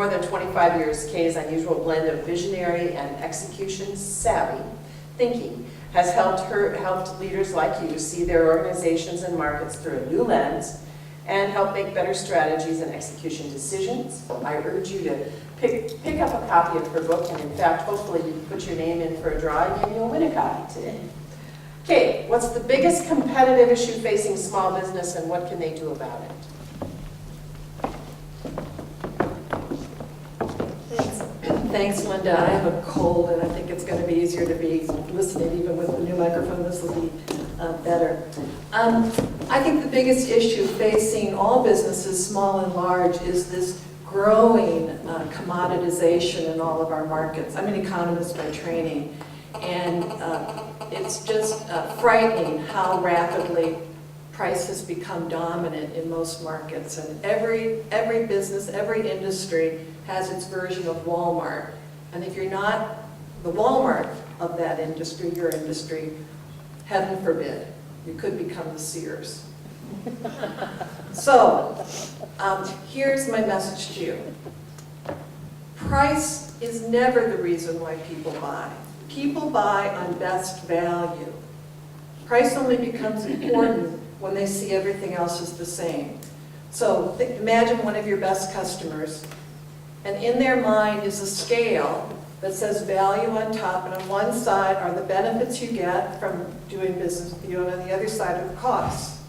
more than 25 years, Kay's unusual blend of visionary and execution savvy thinking has helped leaders like you see their organizations and markets through a new lens and help make better strategies and execution decisions. I urge you to pick up a copy of her book, and in fact, hopefully you put your name in for a drawing and you'll win a copy today. Okay, what's the biggest competitive issue facing small business and what can they do about it? Thanks, Linda. I have a cold, and I think it's going to be easier to be listening even with the new microphone. This will be better. I think the biggest issue facing all businesses, small and large, is this growing commoditization in all of our markets. I'm an economist by training, and it's just frightening how rapidly price has become dominant in most markets. And every business, every industry has its version of Walmart. And if you're not the Walmart of that industry, your industry, heaven forbid, you could become the Sears. So, here's my message to you. Price is never the reason why people buy. People buy on best value. Price only becomes important when they see everything else is the same. So imagine one of your best customers, and in their mind is a scale that says value on top, and on one side are the benefits you get from doing business with you, and on the other side are the costs.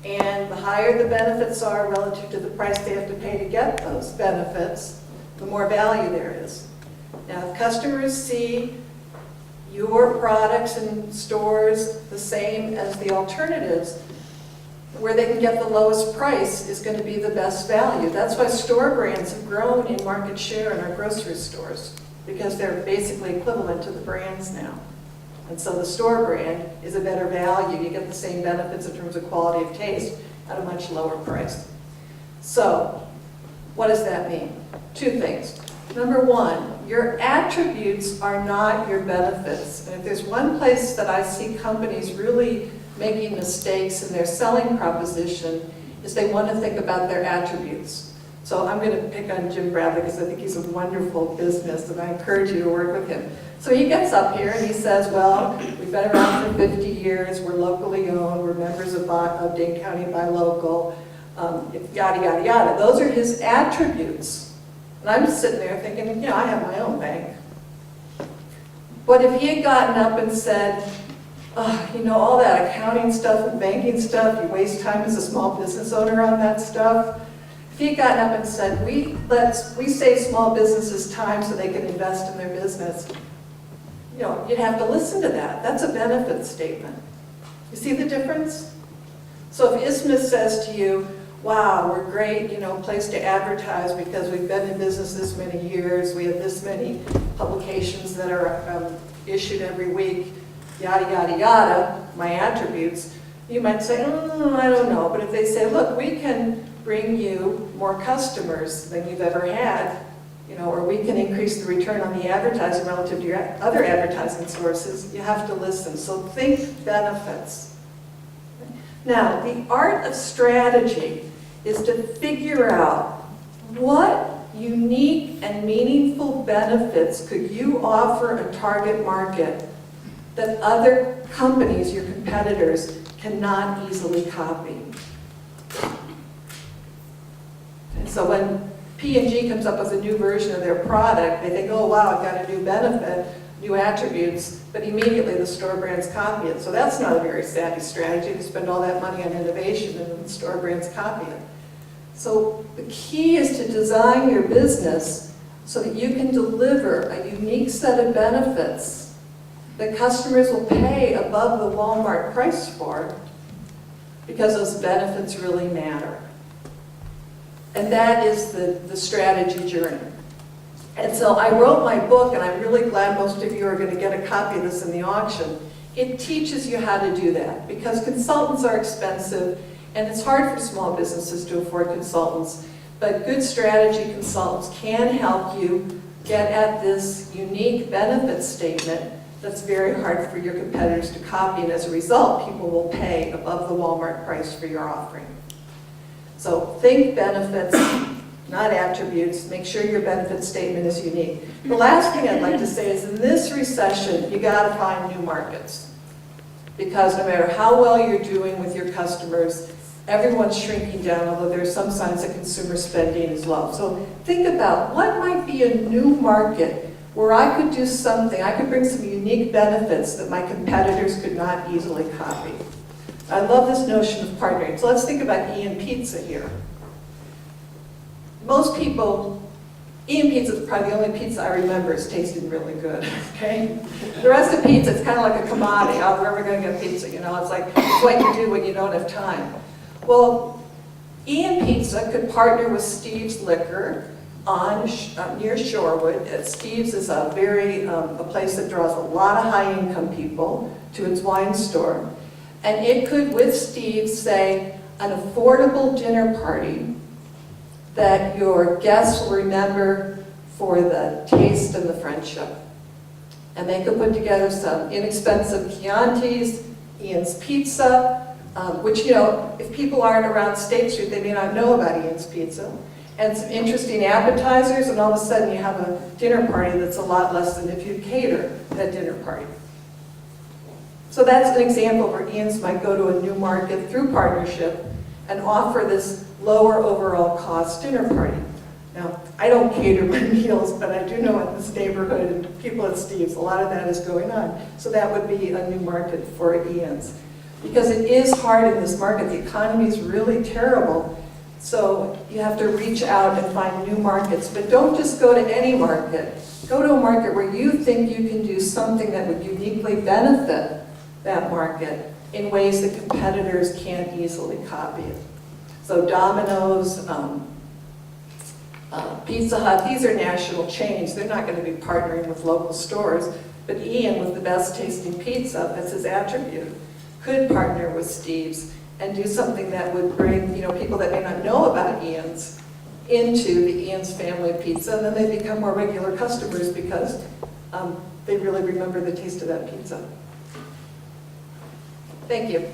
And the higher the benefits are relative to the price they have to pay to get those benefits, the more value there is. Now, if customers see your products in stores the same as the alternatives, where they can get the lowest price is going to be the best value. That's why store brands have grown in market share in our grocery stores, because they're basically equivalent to the brands now. And so the store brand is a better value. You get the same benefits in terms of quality of taste at a much lower price. So, what does that mean? Two things. Number one, your attributes are not your benefits. And if there's one place that I see companies really making mistakes in their selling proposition, is they want to think about their attributes. So I'm going to pick on Jim Bradley because I think he's a wonderful business, and I encourage you to work with him. So he gets up here and he says, well, we've been around for 50 years, we're locally owned, we're members of Dane County Buy Local, yada, yada, yada. Those are his attributes. And I'm just sitting there thinking, you know, I have my own bank. But if he had gotten up and said, oh, you know, all that accounting stuff and banking stuff, you waste time as a small business owner on that stuff. If he had gotten up and said, we save small businesses time so they can invest in their business, you know, you'd have to listen to that. That's a benefit statement. You see the difference? So if Isthmus says to you, wow, we're great, you know, place to advertise because we've been in business this many years, we have this many publications that are issued every week, yada, yada, yada, my attributes, you might say, oh, I don't know. But if they say, look, we can bring you more customers than you've ever had, you know, or we can increase the return on the advertising relative to your other advertising sources, you have to listen. So think benefits. Now, the art of strategy is to figure out what unique and meaningful benefits could you offer a target market that other companies, your competitors, cannot easily copy. And so when P&G comes up with a new version of their product, they think, oh wow, I've got a new benefit, new attributes, but immediately the store brands copy it. So that's not a very savvy strategy to spend all that money on innovation and the store brands copy it. So the key is to design your business so that you can deliver a unique set of benefits that customers will pay above the Walmart price for, because those benefits really matter. And that is the strategy journey. And so I wrote my book, and I'm really glad most of you are going to get a copy of this in the auction. It teaches you how to do that, because consultants are expensive, and it's hard for small businesses to afford consultants. But good strategy consultants can help you get at this unique benefit statement that's very hard for your competitors to copy, and as a result, people will pay above the Walmart price for your offering. So think benefits, not attributes. Make sure your benefit statement is unique. The last thing I'd like to say is in this recession, you got to find new markets. Because no matter how well you're doing with your customers, everyone's shrinking down, although there are some signs that consumer spending is low. So think about what might be a new market where I could do something, I could bring some unique benefits that my competitors could not easily copy. I love this notion of partnering. So let's think about Ian Pizza here. Most people, Ian Pizza is probably the only pizza I remember is tasting really good, okay? The rest of pizza, it's kind of like a commodity. Oh, where are we going to get pizza? You know, it's like it's what you do when you don't have time. Well, Ian Pizza could partner with Steve's Liquor on near Shorewood. Steve's is a place that draws a lot of high-income people to its wine store. And it could, with Steve's, say, an affordable dinner party that your guests will remember for the taste and the friendship. And they could put together some inexpensive Chiantis, Ian's Pizza, which, you know, if people aren't around State Street, they may not know about Ian's Pizza, and some interesting appetizers, and all of a sudden you have a dinner party that's a lot less than if you cater that dinner party. So that's an example where Ian's might go to a new market through partnership and offer this lower overall cost dinner party. Now, I don't cater my meals, but I do know in this neighborhood and people at Steve's, a lot of that is going on. So that would be a new market for Ian's. Because it is hard in this market, the economy is really terrible. So you have to reach out and find new markets, but don't just go to any market. Go to a market where you think you can do something that would uniquely benefit that market in ways that competitors can't easily copy it. So Domino's, Pizza Hut, these are national chains. They're not going to be partnering with local stores, but Ian, with the best tasting pizza, that's his attribute, could partner with Steve's and do something that would bring, you know, people that may not know about Ian's into the Ian's family of pizza, and then they become more regular customers because they really remember the taste of that pizza. Thank you.